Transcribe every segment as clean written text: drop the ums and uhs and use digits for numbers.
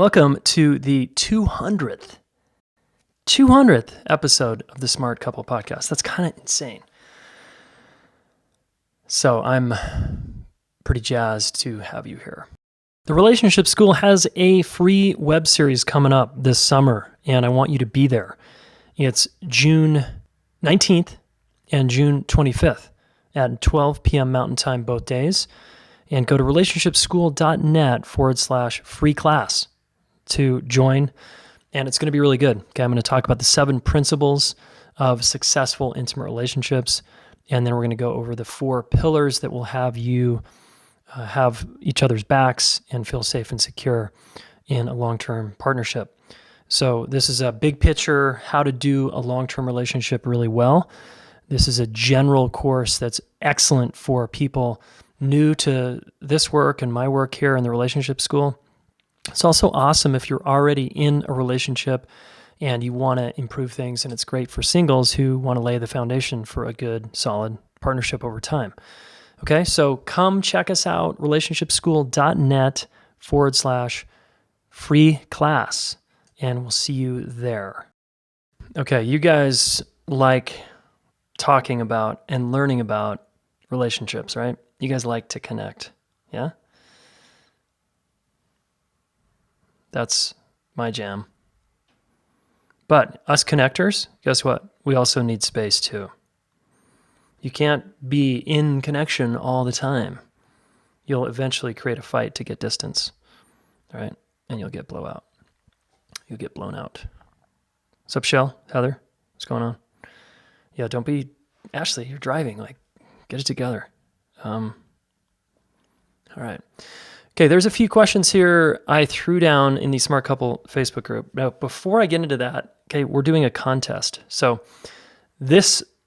Welcome to the 200th episode of the Smart Couple Podcast. That's kind of insane. So I'm pretty jazzed to have you here. The Relationship School has a free web series coming up this summer, and I want you to be there. It's June 19th and June 25th at 12 p.m. Mountain Time both days. And go to relationshipschool.net/free class to join. And it's going to be really good. Okay, I'm going to talk about the 7 principles of successful intimate relationships. And then we're going to go over the 4 pillars that will have you have each other's backs and feel safe and secure in a long-term partnership. So this is a big picture, how to do a long-term relationship really well. This is a general course that's excellent for people new to this work and my work here in the Relationship School. It's also awesome if you're already in a relationship and you want to improve things, and it's great for singles who want to lay the foundation for a good, solid partnership over time. Okay, so come check us out, relationshipschool.net/free class, and we'll see you there. Okay, you guys like talking about and learning about relationships, right? You guys like to connect, yeah? That's my jam. But us connectors, guess what? We also need space too. You can't be in connection all the time. You'll eventually create a fight to get distance, right? And you'll get blowout. You'll get blown out. What's up, Shell? Heather? What's going on? Yeah, don't be... Ashley, you're driving. Like, get it together. All right. Okay, there's a few questions here I threw down in the Smart Couple Facebook group. Now, before I get into that, okay, we're doing a contest. So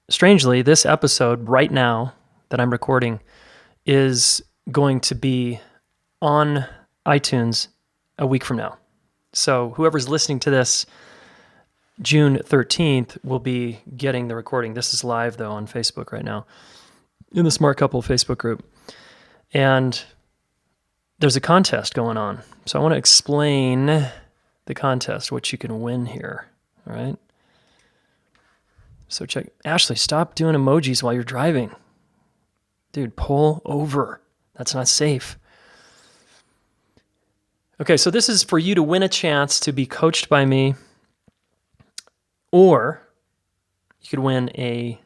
strangely, this episode right now that I'm recording is going to be on iTunes a week from now. So whoever's listening to this June 13th will be getting the recording. This is live, though, on Facebook right now in the Smart Couple Facebook group. And there's a contest going on. So I want to explain the contest, what you can win here. All right. So check. Ashley, stop doing emojis while you're driving. Dude, pull over. That's not safe. Okay, so this is for you to win a chance to be coached by me, or you could win a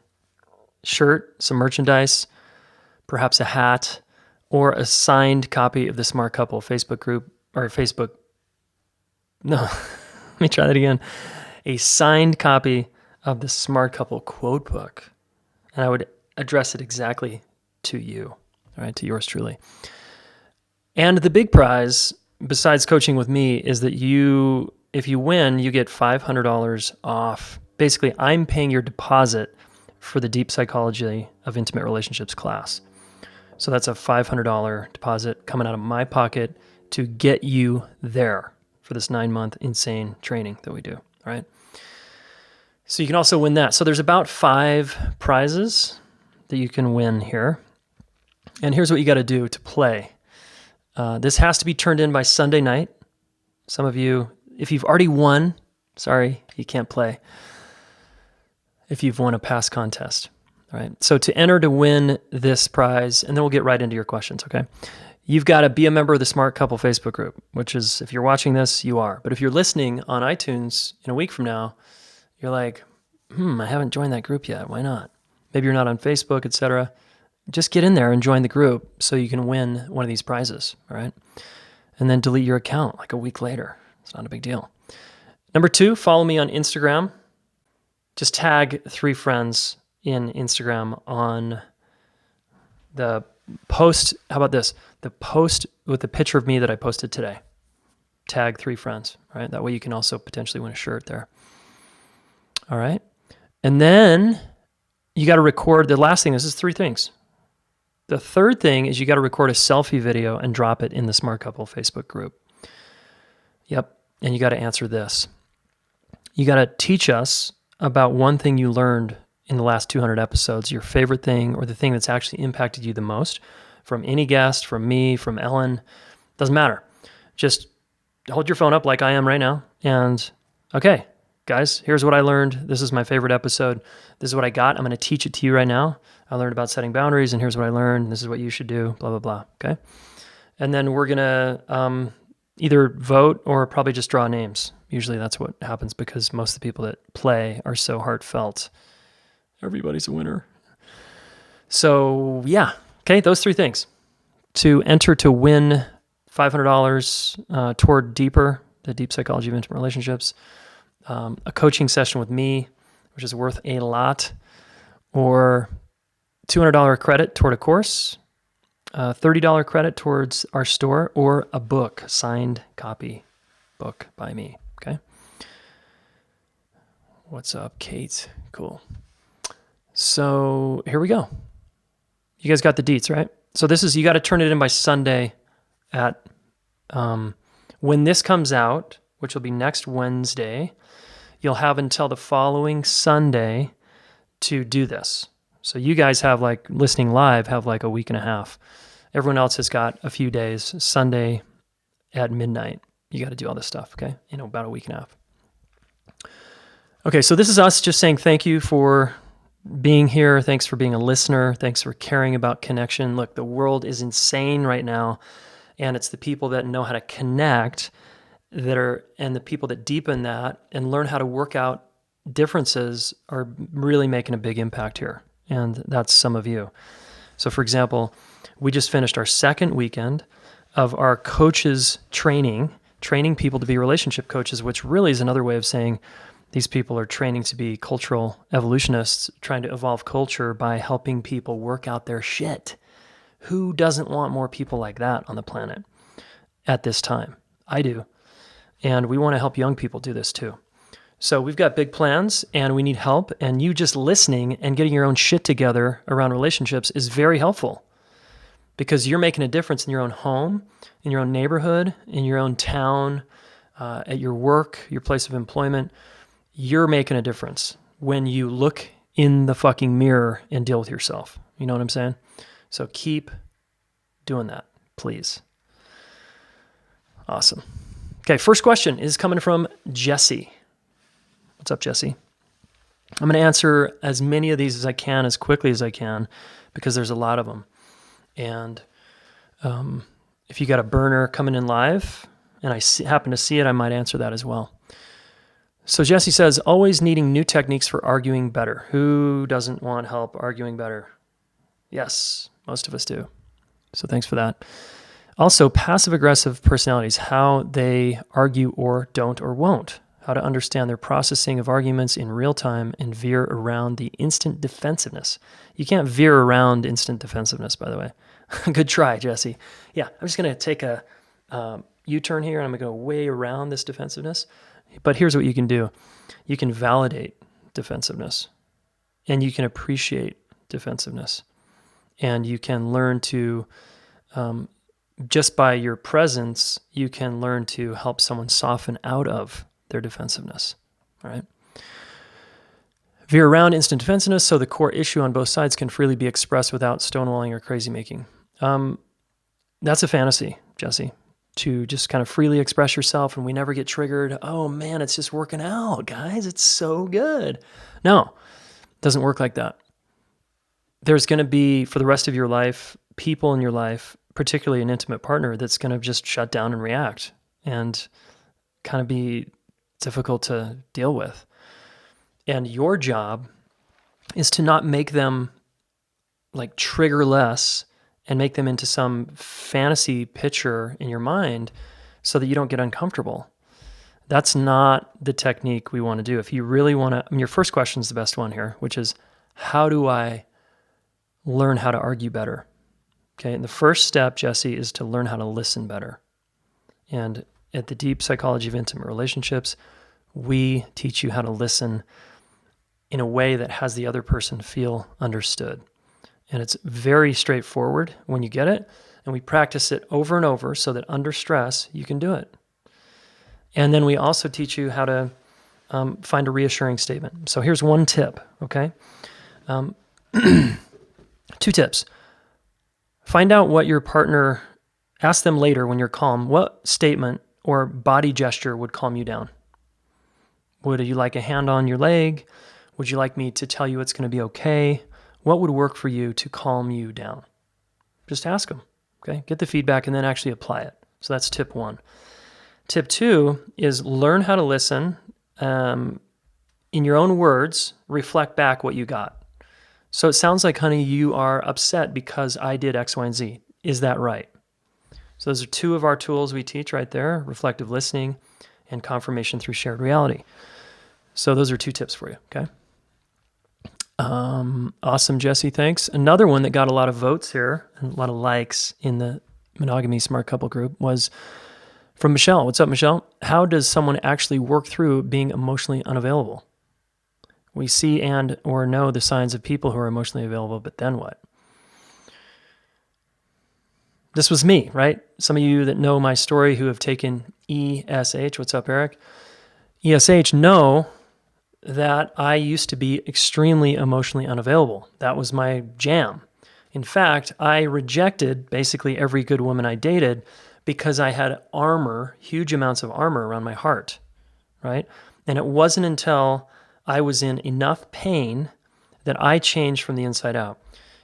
shirt, some merchandise, perhaps a hat, or a signed copy of the Smart Couple Facebook group, or Facebook. No, let me try that again. A signed copy of the Smart Couple quote book. And I would address it exactly to you, all right, to yours truly. And the big prize, besides coaching with me, is that if you win, you get $500 off. Basically, I'm paying your deposit for the Deep Psychology of Intimate Relationships class. So that's a $500 deposit coming out of my pocket to get you there for this 9-month insane training that we do, all right? So you can also win that. So there's about 5 prizes that you can win here. And here's what you got to do to play. This has to be turned in by Sunday night. Some of you, if you've already won, sorry, you can't play if you've won a past contest. All right. So to enter to win this prize, and then we'll get right into your questions, okay? You've got to be a member of the Smart Couple Facebook group, which is, if you're watching this, you are. But if you're listening on iTunes in a week from now, you're like, I haven't joined that group yet. Why not? Maybe you're not on Facebook, etc. Just get in there and join the group so you can win one of these prizes, all right? And then delete your account like a week later. It's not a big deal. Number 2, follow me on Instagram. Just tag 3 friends in Instagram on the post. How about this? The post with the picture of me that I posted today. Tag 3 friends, right? That way you can also potentially win a shirt there. All right. And then you got to record the last thing. This is 3 things. The third thing is you got to record a selfie video and drop it in the Smart Couple Facebook group. Yep. And you got to answer this. You got to teach us about one thing you learned in the last 200 episodes, your favorite thing or the thing that's actually impacted you the most from any guest, from me, from Ellen, doesn't matter. Just hold your phone up like I am right now. And okay, guys, here's what I learned. This is my favorite episode. This is what I got. I'm going to teach it to you right now. I learned about setting boundaries, and here's what I learned. This is what you should do, blah, blah, blah. Okay. And then we're going to either vote or probably just draw names. Usually that's what happens because most of the people that play are so heartfelt. Everybody's a winner. So yeah, okay, those 3 things. To enter to win $500 toward the deep psychology of intimate relationships, a coaching session with me, which is worth a lot, or $200 credit toward a course, $30 credit towards our store, or a book, signed copy book by me, okay? What's up, Kate? Cool. So here we go. You guys got the deets, right? So this is, you got to turn it in by Sunday at, when this comes out, which will be next Wednesday, you'll have until the following Sunday to do this. So you guys have listening live, have a week and a half. Everyone else has got a few days. Sunday at midnight, you got to do all this stuff, okay? About a week and a half. Okay, so this is us just saying thank you for being here. Thanks for being a listener. Thanks for caring about connection. Look, the world is insane right now, and it's the people that know how to connect and the people that deepen that and learn how to work out differences are really making a big impact here. And that's some of you. So for example, we just finished our second weekend of our coaches training people to be relationship coaches, which really is another way of saying these people are training to be cultural evolutionists, trying to evolve culture by helping people work out their shit. Who doesn't want more people like that on the planet at this time? I do. And we want to help young people do this too. So we've got big plans and we need help, and you just listening and getting your own shit together around relationships is very helpful because you're making a difference in your own home, in your own neighborhood, in your own town, at your work, your place of employment. You're making a difference when you look in the fucking mirror and deal with yourself. You know what I'm saying? So keep doing that, please. Awesome. Okay, first question is coming from Jesse. What's up, Jesse? I'm going to answer as many of these as I can, as quickly as I can, because there's a lot of them. And if you got a burner coming in live, and I happen to see it, I might answer that as well. So Jesse says, always needing new techniques for arguing better. Who doesn't want help arguing better? Yes, most of us do. So thanks for that. Also, passive-aggressive personalities, how they argue or don't or won't. How to understand their processing of arguments in real time and veer around the instant defensiveness. You can't veer around instant defensiveness, by the way. Good try, Jesse. Yeah, I'm just going to take a U-turn here, and I'm going to go way around this defensiveness. But here's what you can do. You can validate defensiveness, and you can appreciate defensiveness, and you can learn to, just by your presence, you can learn to help someone soften out of their defensiveness, all right? Veer around instant defensiveness so the core issue on both sides can freely be expressed without stonewalling or crazy making. That's a fantasy, Jesse, to just kind of freely express yourself and we never get triggered. Oh man, it's just working out, guys. It's so good. No, it doesn't work like that. There's going to be, for the rest of your life, people in your life, particularly an intimate partner, that's going to just shut down and react and kind of be difficult to deal with. And your job is to not make them trigger less and make them into some fantasy picture in your mind so that you don't get uncomfortable. That's not the technique we want to do. If you really want to, your first question is the best one here, which is, how do I learn how to argue better? Okay, and the first step, Jesse, is to learn how to listen better. And at the Deep Psychology of Intimate Relationships, we teach you how to listen in a way that has the other person feel understood. And it's very straightforward when you get it, and we practice it over and over so that under stress, you can do it. And then we also teach you how to find a reassuring statement. So here's one tip, okay? 2 tips. Find out what your partner, ask them later when you're calm, what statement or body gesture would calm you down? Would you like a hand on your leg? Would you like me to tell you it's going to be okay? What would work for you to calm you down? Just ask them, okay? Get the feedback and then actually apply it. So that's tip 1. Tip 2 is learn how to listen. In your own words, reflect back what you got. So it sounds like, honey, you are upset because I did X, Y, and Z. Is that right? So those are 2 of our tools we teach right there, reflective listening and confirmation through shared reality. So those are 2 tips for you, okay? Awesome, Jesse, thanks. Another one that got a lot of votes here and a lot of likes in the Monogamy Smart Couple group was from Michelle. What's up, Michelle? How does someone actually work through being emotionally unavailable? We see and or know the signs of people who are emotionally available, but then what? This was me, right? Some of you that know my story who have taken ESH, what's up, Eric? ESH know that I used to be extremely emotionally unavailable. That was my jam. In fact, I rejected basically every good woman I dated because I had armor, huge amounts of armor around my heart, right? And it wasn't until I was in enough pain that I changed from the inside out.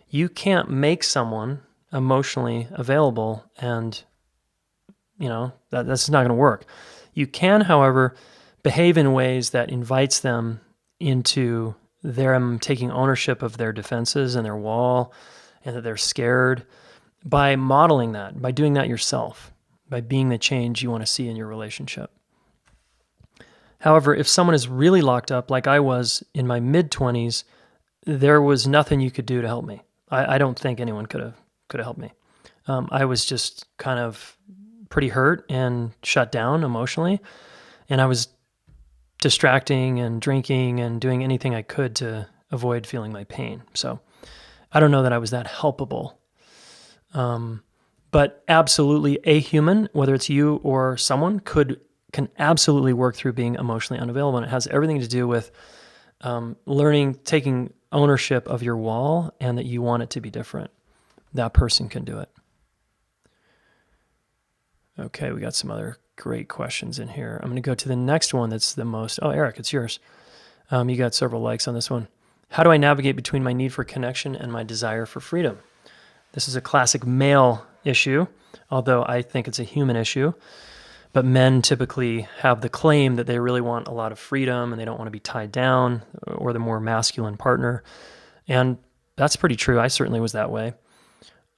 You can't make someone emotionally available and, that's not going to work. You can, however, behave in ways that invites them into them taking ownership of their defenses and their wall and that they're scared by modeling that, by doing that yourself, by being the change you want to see in your relationship. However, if someone is really locked up like I was in my mid-20s, there was nothing you could do to help me. I don't think anyone could have helped me. I was just kind of pretty hurt and shut down emotionally, and I was distracting and drinking and doing anything I could to avoid feeling my pain. So I don't know that I was that helpable. But absolutely a human, whether it's you or someone, can absolutely work through being emotionally unavailable. And it has everything to do with learning, taking ownership of your wall and that you want it to be different. That person can do it. Okay, we got some other great questions in here. I'm going to go to the next one that's the most... Oh, Eric, it's yours. You got several likes on this one. How do I navigate between my need for connection and my desire for freedom? This is a classic male issue, although I think it's a human issue. But men typically have the claim that they really want a lot of freedom and they don't want to be tied down or the more masculine partner. And that's pretty true. I certainly was that way.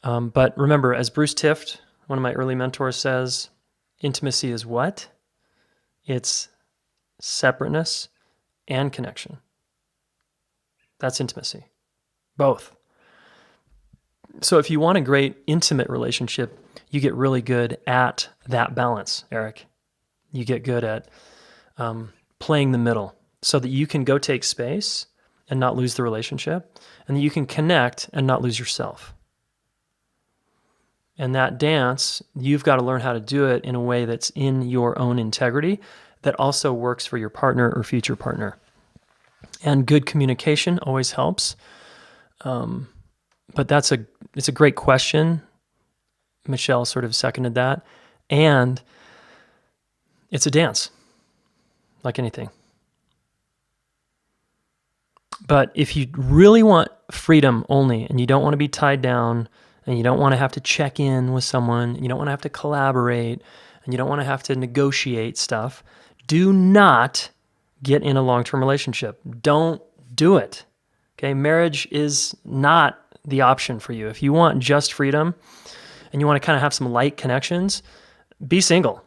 But remember, as Bruce Tift, one of my early mentors, says, intimacy is what? It's separateness and connection. That's intimacy. Both. So if you want a great intimate relationship, you get really good at that balance, Eric. You get good at playing the middle so that you can go take space and not lose the relationship, and that you can connect and not lose yourself. And that dance, you've got to learn how to do it in a way that's in your own integrity, that also works for your partner or future partner. And good communication always helps. But it's a great question. Michelle sort of seconded that. And it's a dance, like anything. But if you really want freedom only, and you don't want to be tied down, and you don't want to have to check in with someone, you don't want to have to collaborate, and you don't want to have to negotiate stuff, do not get in a long-term relationship. Don't do it. Okay? Marriage is not the option for you. If you want just freedom and you want to kind of have some light connections, be single.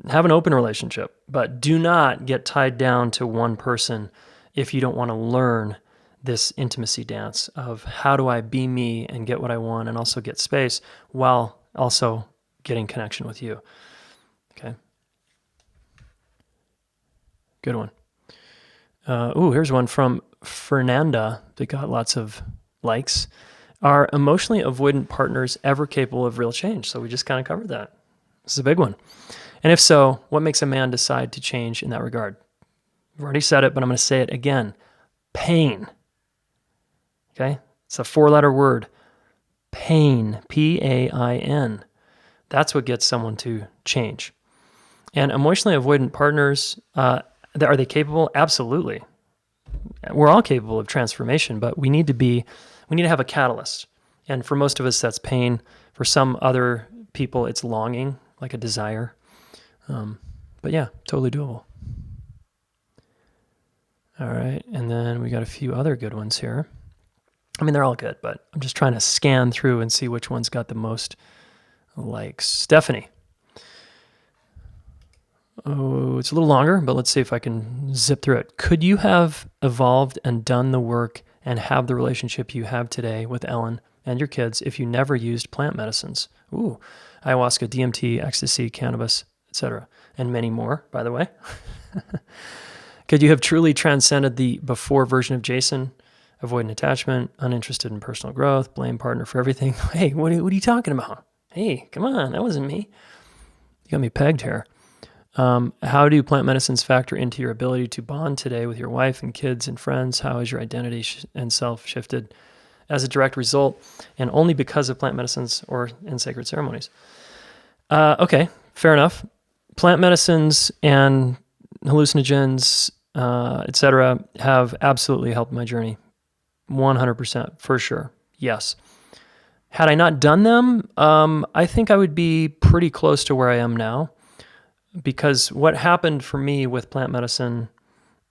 Have an open relationship, but do not get tied down to one person if you don't want to learn this intimacy dance of how do I be me and get what I want and also get space while also getting connection with you. Okay. Good one. Here's one from Fernanda that got lots of likes. Are emotionally avoidant partners ever capable of real change? So we just kind of covered that. This is a big one. And if so, what makes a man decide to change in that regard? I've already said it, but I'm going to say it again. Pain. Okay? It's a 4-letter word. Pain. Pain. That's what gets someone to change. And emotionally avoidant partners, are they capable? Absolutely. We're all capable of transformation, but we need to have a catalyst. And for most of us, that's pain. For some other people, it's longing, like a desire. But yeah, totally doable. All right. And then we got a few other good ones here. I mean, they're all good, but I'm just trying to scan through and see which one's got the most likes. Stephanie. Oh, it's a little longer, but let's see if I can zip through it. Could you have evolved and done the work and have the relationship you have today with Ellen and your kids if you never used plant medicines? Ooh, ayahuasca, DMT, ecstasy, cannabis, etc., and many more, by the way. Could you have truly transcended the before version of Jayson? Avoidant attachment, uninterested in personal growth, blame partner for everything. Hey, what are you talking about? Hey, come on, that wasn't me. You got me pegged here. How do plant medicines factor into your ability to bond today with your wife and kids and friends? How has your identity and self shifted as a direct result, and only because of plant medicines or in sacred ceremonies? Okay, fair enough. Plant medicines and hallucinogens, etc., have absolutely helped my journey. 100%, for sure. Yes. Had I not done them, I think I would be pretty close to where I am now. Because what happened for me with plant medicine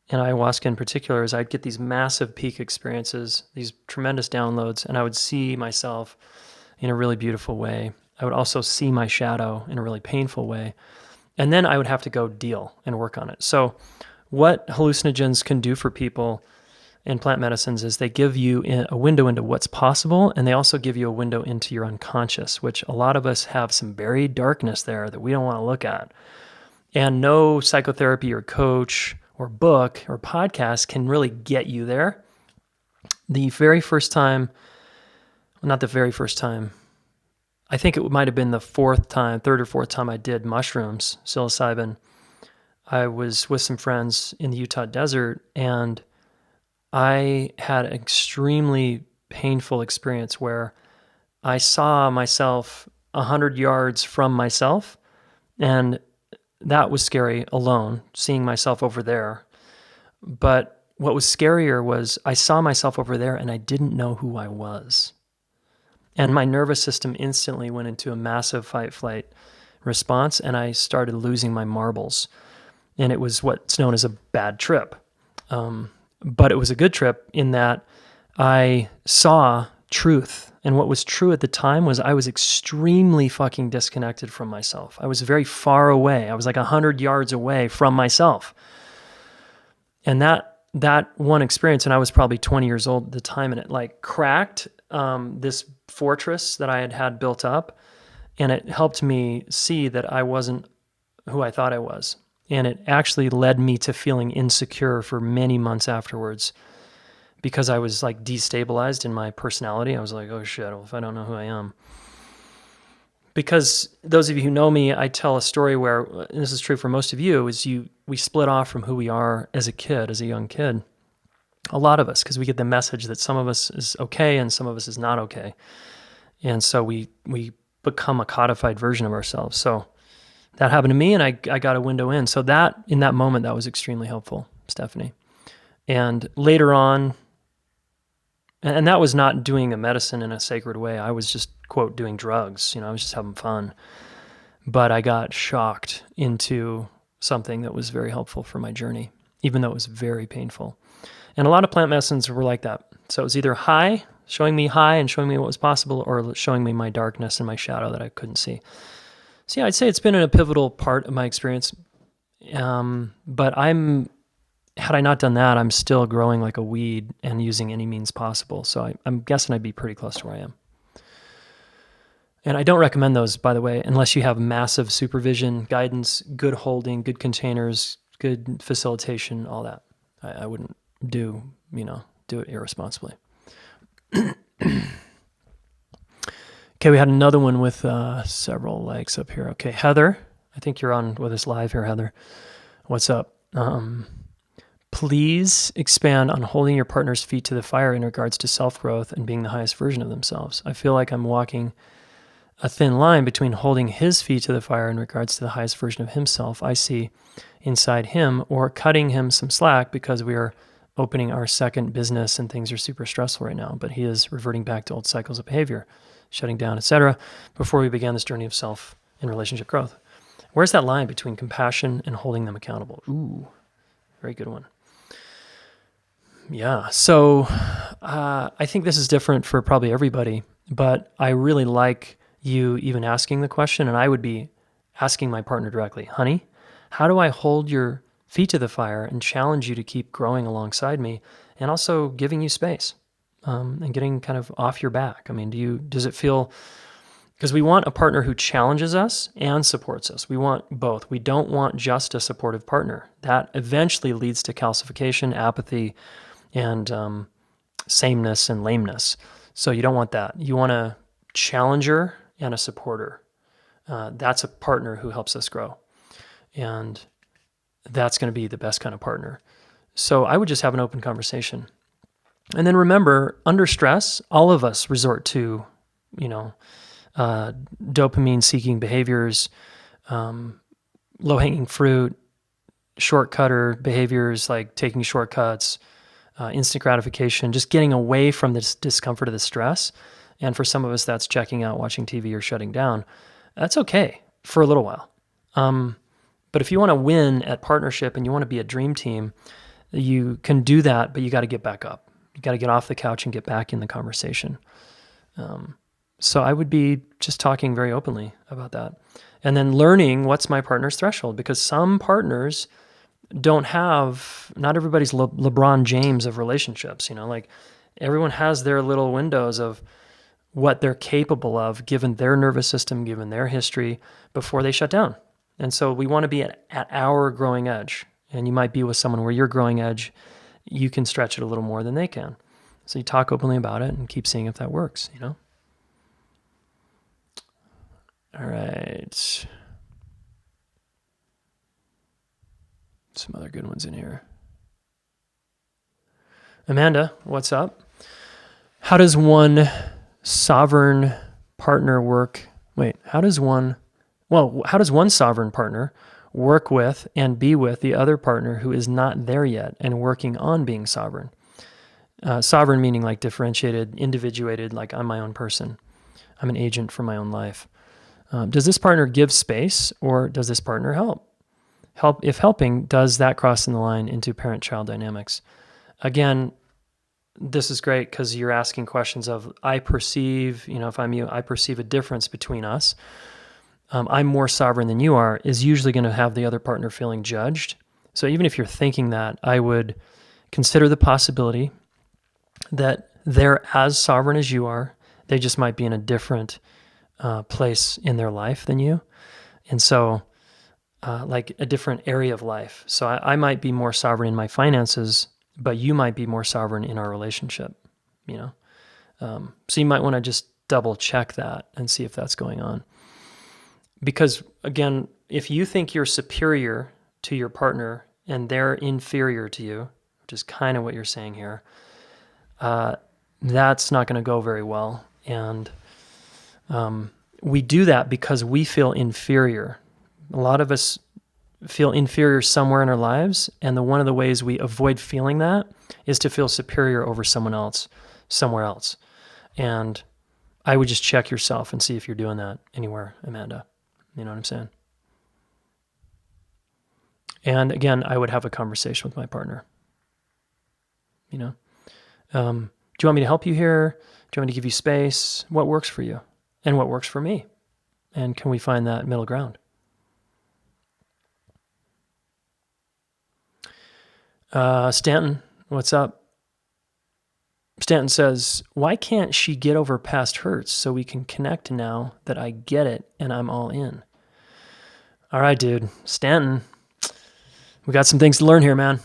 and ayahuasca in particular is I'd get these massive peak experiences, these tremendous downloads, and I would see myself in a really beautiful way. I would also see my shadow in a really painful way. And then I would have to go deal and work on it. So what hallucinogens can do for people in plant medicines is they give you a window into what's possible, and they also give you a window into your unconscious, which a lot of us have some buried darkness there that we don't want to look at. And no psychotherapy or coach or book or podcast can really get you there. The very first time, well, not the very first time, I think it might have been the third or fourth time I did mushrooms, psilocybin. I was with some friends in the Utah desert, and I had an extremely painful experience where I saw myself 100 yards from myself, and that was scary alone, seeing myself over there. But what was scarier was I saw myself over there and I didn't know who I was. And my nervous system instantly went into a massive fight-flight response, and I started losing my marbles. And it was what's known as a bad trip. But it was a good trip in that I saw truth. And what was true at the time was I was extremely fucking disconnected from myself. I was very far away. I was like 100 yards away from myself. And that one experience, and I was probably 20 years old at the time, and it like cracked this fortress that I had built up. And it helped me see that I wasn't who I thought I was. And it actually led me to feeling insecure for many months afterwards, because I was like destabilized in my personality. I was like, oh shit, well, if I don't know who I am. Because those of you who know me, I tell a story where, and this is true for most of you, is we split off from who we are as a young kid. A lot of us, because we get the message that some of us is okay and some of us is not okay. And so we become a codified version of ourselves. So that happened to me, and I got a window in. So in that moment, that was extremely helpful, Stephanie. And later on, and that was not doing a medicine in a sacred way. I was just, quote, doing drugs. I was just having fun. But I got shocked into something that was very helpful for my journey, even though it was very painful. And a lot of plant medicines were like that. So it was either showing me high and showing me what was possible, or showing me my darkness and my shadow that I couldn't see. So yeah, I'd say it's been a pivotal part of my experience. But had I not done that, I'm still growing like a weed and using any means possible. So I'm guessing I'd be pretty close to where I am. And I don't recommend those, by the way, unless you have massive supervision, guidance, good holding, good containers, good facilitation, all that. I wouldn't do it irresponsibly. Okay, we had another one with several likes up here. Okay, Heather, I think you're on with us live here, Heather. What's up? Please expand on holding your partner's feet to the fire in regards to self-growth and being the highest version of themselves. I feel like I'm walking a thin line between holding his feet to the fire in regards to the highest version of himself I see inside him, or cutting him some slack because we are opening our second business and things are super stressful right now, but he is reverting back to old cycles of behavior, shutting down, etc., before we began this journey of self and relationship growth. Where's that line between compassion and holding them accountable? Ooh, very good one. Yeah, so I think this is different for probably everybody, but I really like you even asking the question, and I would be asking my partner directly, honey, how do I hold your feet to the fire and challenge you to keep growing alongside me, and also giving you space and getting kind of off your back? I mean, does it feel, because we want a partner who challenges us and supports us. We want both. We don't want just a supportive partner. That eventually leads to calcification, apathy, and sameness and lameness. So you don't want that. You want a challenger and a supporter. That's a partner who helps us grow. And that's going to be the best kind of partner. So I would just have an open conversation. And then remember, under stress, all of us resort to, dopamine-seeking behaviors, low-hanging fruit, shortcutter behaviors like taking shortcuts, instant gratification, just getting away from this discomfort of the stress. And for some of us, that's checking out, watching TV, or shutting down. That's okay for a little while. But if you want to win at partnership and you want to be a dream team, you can do that, but you got to get back up. You got to get off the couch and get back in the conversation. So I would be just talking very openly about that. And then learning what's my partner's threshold, because some partners don't have, not everybody's LeBron James of relationships, like everyone has their little windows of what they're capable of given their nervous system, given their history before they shut down. And so we want to be at our growing edge. And you might be with someone where your growing edge, you can stretch it a little more than they can. So you talk openly about it and keep seeing if that works, All right. Some other good ones in here. Amanda, what's up? How does one sovereign partner work? How does one sovereign partner work with and be with the other partner who is not there yet and working on being sovereign? Sovereign meaning like differentiated, individuated, like I'm my own person. I'm an agent for my own life. Does this partner give space, or does this partner help? If helping, does that cross in the line into parent-child dynamics? Again, this is great because you're asking questions of, I perceive, if I'm you, I perceive a difference between us. I'm more sovereign than you are, is usually going to have the other partner feeling judged. So even if you're thinking that, I would consider the possibility that they're as sovereign as you are. They just might be in a different place in their life than you. And so like a different area of life. So I might be more sovereign in my finances, but you might be more sovereign in our relationship, So you might want to just double check that and see if that's going on. Because again, if you think you're superior to your partner and they're inferior to you, which is kind of what you're saying here, that's not going to go very well. And we do that because we feel inferior. A lot of us feel inferior somewhere in our lives, and one of the ways we avoid feeling that is to feel superior over someone else, somewhere else. And I would just check yourself and see if you're doing that anywhere, Amanda. You know what I'm saying? And again, I would have a conversation with my partner. Do you want me to help you here? Do you want me to give you space? What works for you? And what works for me? And can we find that middle ground? Stanton, what's up? Stanton says, why can't she get over past hurts so we can connect now that I get it and I'm all in? All right, dude. Stanton, we got some things to learn here, man.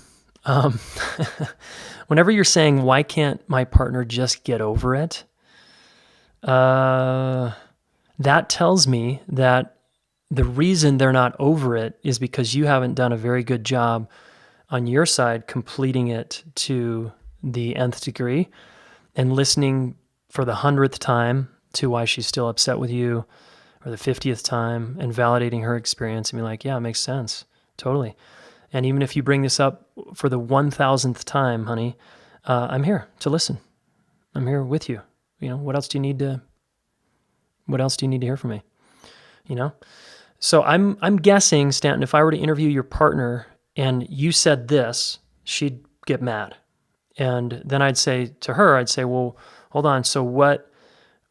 Whenever you're saying, why can't my partner just get over it? That tells me that the reason they're not over it is because you haven't done a very good job on your side completing it to the nth degree and listening for the 100th time to why she's still upset with you, or the 50th time, and validating her experience and be like, yeah, it makes sense. Totally. And even if you bring this up for the 1000th time, honey, I'm here to listen. I'm here with you. What else do you need to hear from me? So I'm guessing, Stanton, if I were to interview your partner and you said this, she'd get mad. And then I'd say to her, well, hold on. So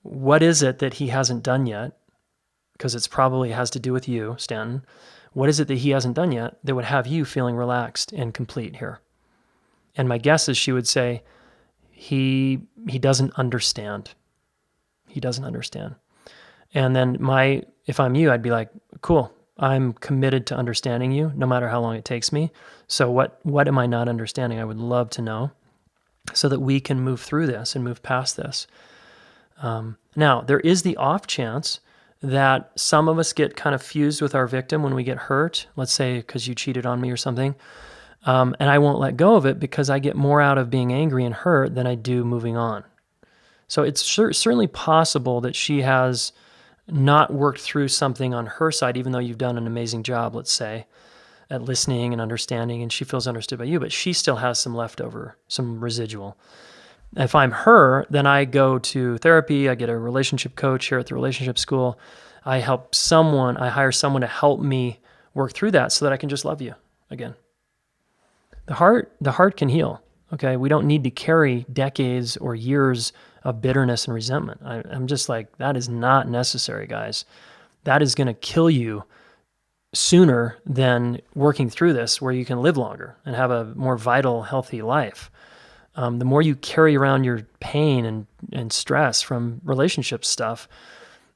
what is it that he hasn't done yet? Because it's probably has to do with you, Stanton. What is it that he hasn't done yet that would have you feeling relaxed and complete here? And my guess is she would say, he doesn't understand. He doesn't understand. And then if I'm you, I'd be like, cool, I'm committed to understanding you no matter how long it takes me. So what am I not understanding? I would love to know so that we can move through this and move past this. Now, there is the off chance that some of us get kind of fused with our victim when we get hurt, let's say because you cheated on me or something, and I won't let go of it because I get more out of being angry and hurt than I do moving on. So it's certainly possible that she has not worked through something on her side, even though you've done an amazing job, let's say, at listening and understanding, and she feels understood by you, but she still has some leftover, some residual. If I'm her, then I go to therapy, I get a relationship coach here at the relationship school. I hire someone to help me work through that so that I can just love you again. The heart can heal, okay? We don't need to carry decades or years of bitterness and resentment. I'm just like, that is not necessary, guys. That is going to kill you sooner than working through this where you can live longer and have a more vital, healthy life. The more you carry around your pain and stress from relationship stuff,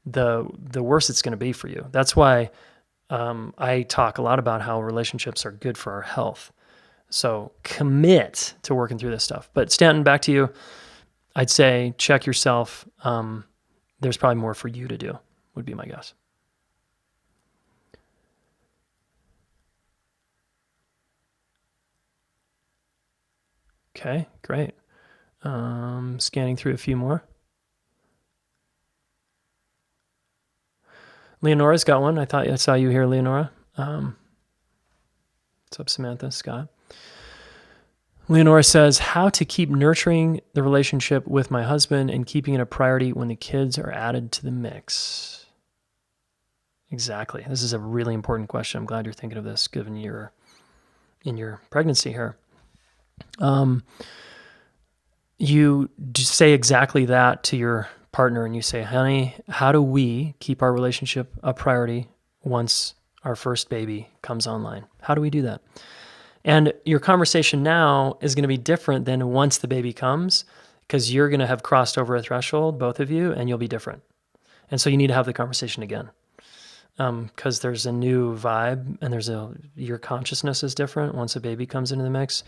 the worse it's going to be for you. That's why I talk a lot about how relationships are good for our health. So commit to working through this stuff. But Stanton, back to you. I'd say check yourself. There's probably more for you to do, would be my guess. Okay, great. Scanning through a few more. Leonora's got one. I thought I saw you here, Leonora. What's up, Samantha, Scott? Leonora says, how to keep nurturing the relationship with my husband and keeping it a priority when the kids are added to the mix. Exactly. This is a really important question. I'm glad you're thinking of this given you're in your pregnancy here. You just say exactly that to your partner and you say, honey, how do we keep our relationship a priority once our first baby comes online? How do we do that? And your conversation now is going to be different than once the baby comes, because you're going to have crossed over a threshold, both of you, and you'll be different. And so you need to have the conversation again, because there's a new vibe and your consciousness is different once a baby comes into the mix.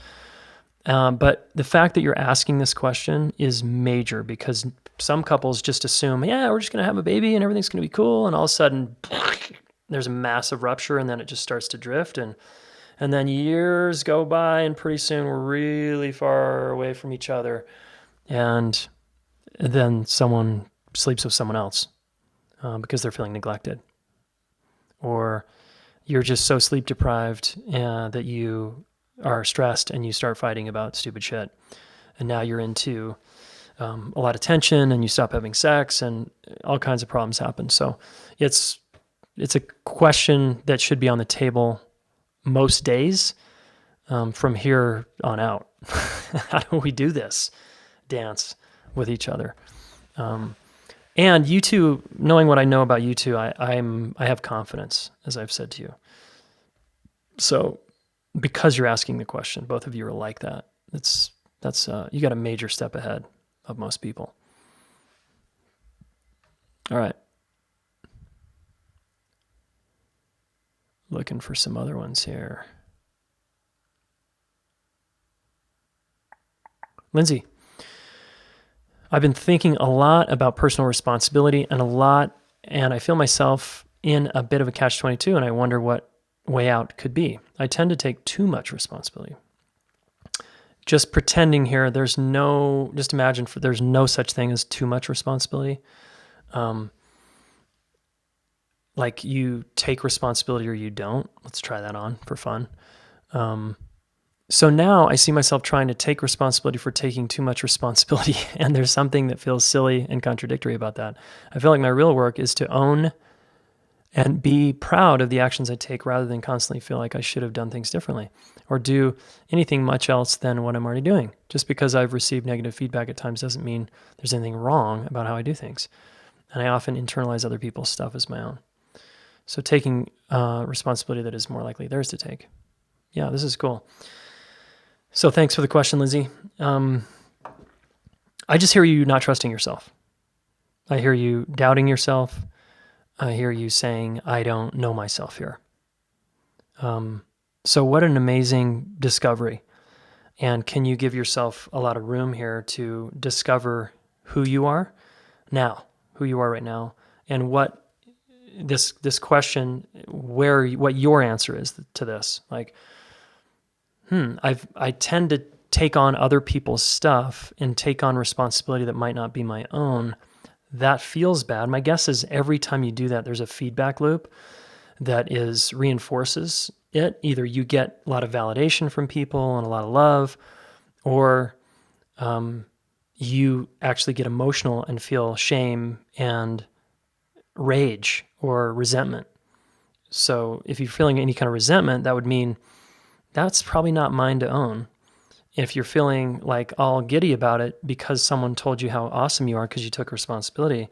But the fact that you're asking this question is major, because some couples just assume, yeah, we're just going to have a baby and everything's going to be cool. And all of a sudden, there's a massive rupture and then it just starts to drift. And then years go by and pretty soon we're really far away from each other. And then someone sleeps with someone else because they're feeling neglected. Or you're just so sleep deprived that you are stressed and you start fighting about stupid shit. And now you're into a lot of tension and you stop having sex and all kinds of problems happen. So it's a question that should be on the table most days from here on out. How do we do this dance with each other? And you two, knowing what I know about you two, I have confidence, as I've said to you. So because you're asking the question, both of you are like that. That's you got a major step ahead of most people. All right. Looking for some other ones here. Lindsay, I've been thinking a lot about personal responsibility and I feel myself in a bit of a catch-22, and I wonder what way out could be. I tend to take too much responsibility. Just pretending here, just imagine there's no such thing as too much responsibility. Like you take responsibility or you don't. Let's try that on for fun. So now I see myself trying to take responsibility for taking too much responsibility. And there's something that feels silly and contradictory about that. I feel like my real work is to own and be proud of the actions I take rather than constantly feel like I should have done things differently or do anything much else than what I'm already doing. Just because I've received negative feedback at times doesn't mean there's anything wrong about how I do things. And I often internalize other people's stuff as my own. So taking responsibility that is more likely theirs to take. Yeah, this is cool. So thanks for the question, Lizzie. I just hear you not trusting yourself. I hear you doubting yourself. I hear you saying, I don't know myself here. So what an amazing discovery. And can you give yourself a lot of room here to discover who you are now, who you are right now, and what this question, what your answer is to this. Like, I tend to take on other people's stuff and take on responsibility that might not be my own. That feels bad. My guess is every time you do that, there's a feedback loop that reinforces it. Either you get a lot of validation from people and a lot of love, or you actually get emotional and feel shame and rage or resentment. So if you're feeling any kind of resentment, that would mean that's probably not mine to own. If you're feeling like all giddy about it because someone told you how awesome you are because you took responsibility,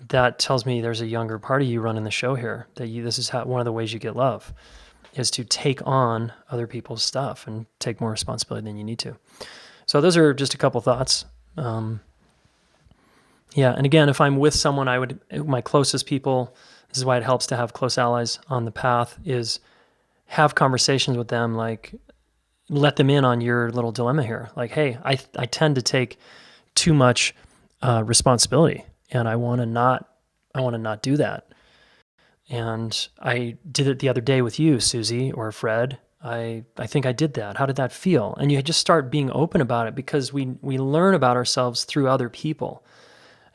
that tells me there's a younger part of you running the show here. This is one of the ways you get love, is to take on other people's stuff and take more responsibility than you need to. So those are just a couple thoughts. And again, if I'm with someone, my closest people, this is why it helps to have close allies on the path, is have conversations with them, like let them in on your little dilemma here. Like, hey, I tend to take too much responsibility, and I want to not do that. And I did it the other day with you, Susie or Fred. I think I did that. How did that feel? And you just start being open about it, because we learn about ourselves through other people.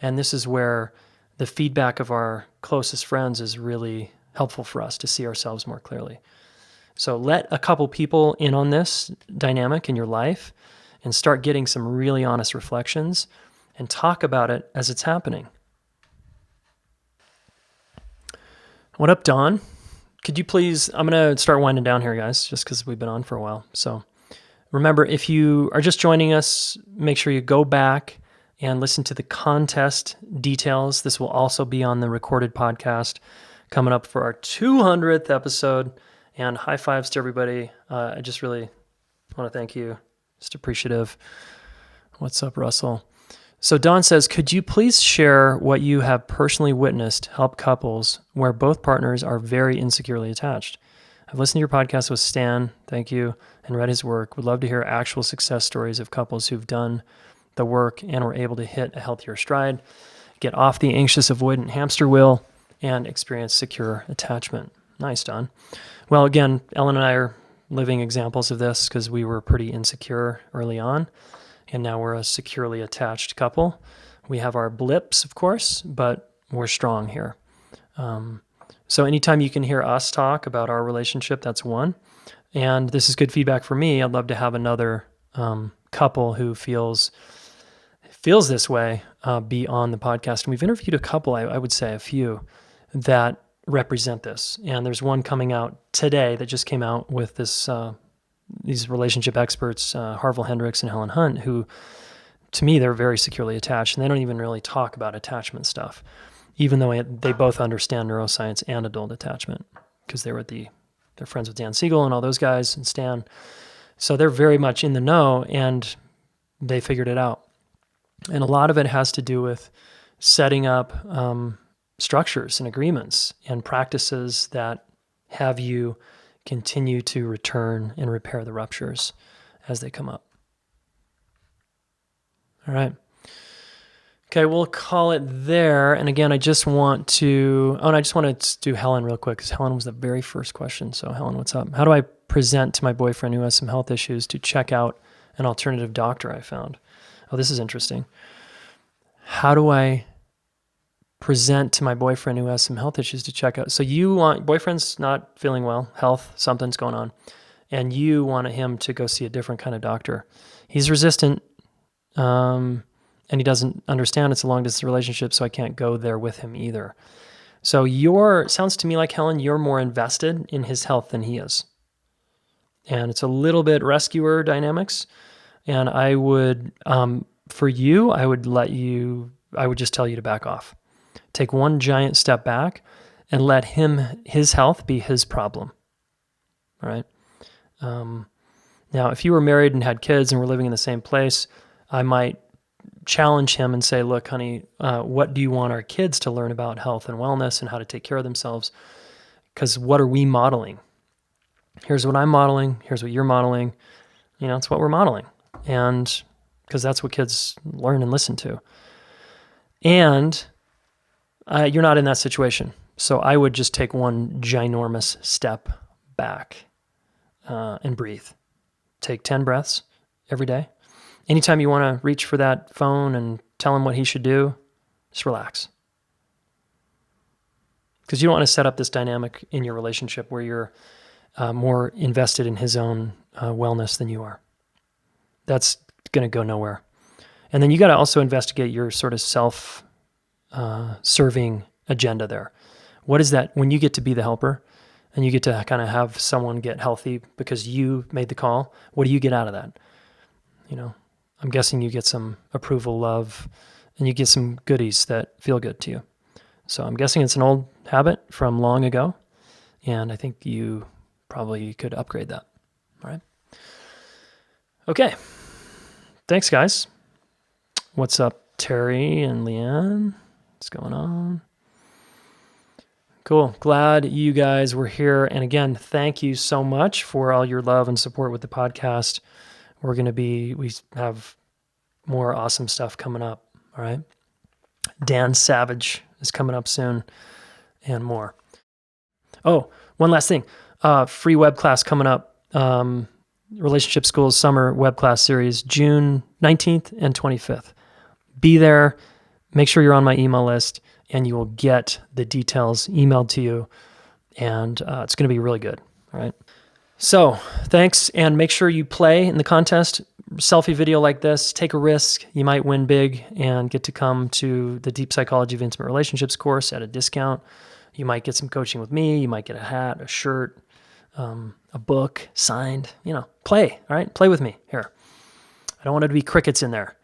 And this is where the feedback of our closest friends is really helpful for us to see ourselves more clearly. So let a couple people in on this dynamic in your life and start getting some really honest reflections and talk about it as it's happening. What up, Dawn? Could you please, I'm going to start winding down here, guys, just because we've been on for a while. So remember, if you are just joining us, make sure you go back and listen to the contest details. This will also be on the recorded podcast coming up for our 200th episode. And high fives to everybody. I just really want to thank you. Just appreciative. What's up, Russell? So Don says, could you please share what you have personally witnessed help couples where both partners are very insecurely attached? I've listened to your podcast with Stan, thank you, and read his work. Would love to hear actual success stories of couples who've done the work and were able to hit a healthier stride, get off the anxious avoidant hamster wheel, and experience secure attachment. Nice, Don. Well, again, Ellen and I are living examples of this because we were pretty insecure early on, and now we're a securely attached couple. We have our blips, of course, but we're strong here. So anytime you can hear us talk about our relationship, that's one. And this is good feedback for me. I'd love to have another couple who feels this way be on the podcast. And we've interviewed a couple, I would say a few, that represent this. And there's one coming out today that just came out with these relationship experts, Harville, Hendricks, and Helen Hunt, who, to me, they're very securely attached, and they don't even really talk about attachment stuff, even though they both understand neuroscience and adult attachment, because they're friends with Dan Siegel and all those guys and Stan. So they're very much in the know, and they figured it out. And a lot of it has to do with setting up structures and agreements and practices that have you continue to return and repair the ruptures as they come up. All right. Okay, we'll call it there. And again, I just want to do Helen real quick, because Helen was the very first question. So Helen, what's up? How do I present to my boyfriend who has some health issues to check out an alternative doctor I found? Oh, this is interesting. How do I present to my boyfriend who has some health issues to check out. So boyfriend's not feeling well, health, something's going on, and you want him to go see a different kind of doctor. He's resistant, and he doesn't understand it's a long distance relationship, so I can't go there with him either. So sounds to me like, Helen, you're more invested in his health than he is. And it's a little bit rescuer dynamics. And I would, for you, I would just tell you to back off. Take one giant step back and let his health be his problem. All right. Now, if you were married and had kids and were living in the same place, I might challenge him and say, look, honey, what do you want our kids to learn about health and wellness and how to take care of themselves? Because what are we modeling? Here's what I'm modeling. Here's what you're modeling. It's what we're modeling. And because that's what kids learn and listen to. And you're not in that situation. So I would just take one ginormous step back and breathe. Take 10 breaths every day. Anytime you want to reach for that phone and tell him what he should do, just relax. Because you don't want to set up this dynamic in your relationship where you're more invested in his own wellness than you are. That's going to go nowhere. And then you got to also investigate your sort of self-serving agenda there. What is that when you get to be the helper and you get to kind of have someone get healthy because you made the call? What do you get out of that? I'm guessing you get some approval, love, and you get some goodies that feel good to you. So I'm guessing it's an old habit from long ago, and I think you probably could upgrade that. All right. Okay. Thanks, guys. What's up, Terry and Leanne? What's going on? Cool. Glad you guys were here. And again, thank you so much for all your love and support with the podcast. We have more awesome stuff coming up. All right. Dan Savage is coming up soon and more. Oh, one last thing. Free web class coming up. Relationship School's summer web class series, June 19th and 25th. Be there. Make sure you're on my email list and you will get the details emailed to you. And it's going to be really good. All right. So thanks, and make sure you play in the contest. Selfie video like this, take a risk. You might win big and get to come to the Deep Psychology of Intimate Relationships course at a discount. You might get some coaching with me. You might get a hat, a shirt, a book signed. Play, all right? Play with me here. I don't want it to be crickets in there.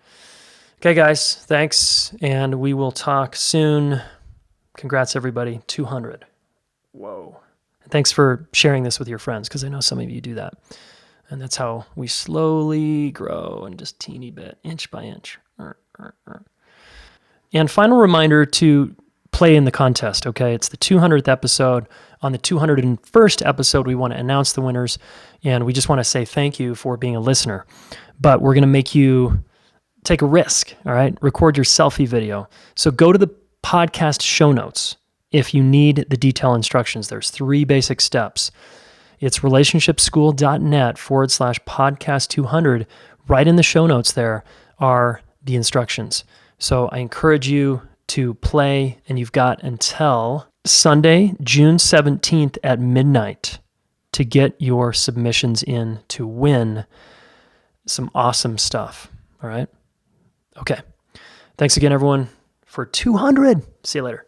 Okay, guys, thanks, and we will talk soon. Congrats, everybody. 200. Whoa. Thanks for sharing this with your friends, because I know some of you do that. And that's how we slowly grow, and just teeny bit, inch by inch. And final reminder to play in the contest, okay? It's the 200th episode. On the 201st episode, we want to announce the winners, and we just want to say thank you for being a listener. But we're going to make you take a risk, all right? Record your selfie video. So go to the podcast show notes. If you need the detailed instructions, there's 3 basic steps. It's relationshipschool.net/podcast 200. Right in the show notes there are the instructions. So I encourage you to play, and you've got until Sunday, June 17th at midnight to get your submissions in to win some awesome stuff. All right? Okay. Thanks again, everyone, for 200. See you later.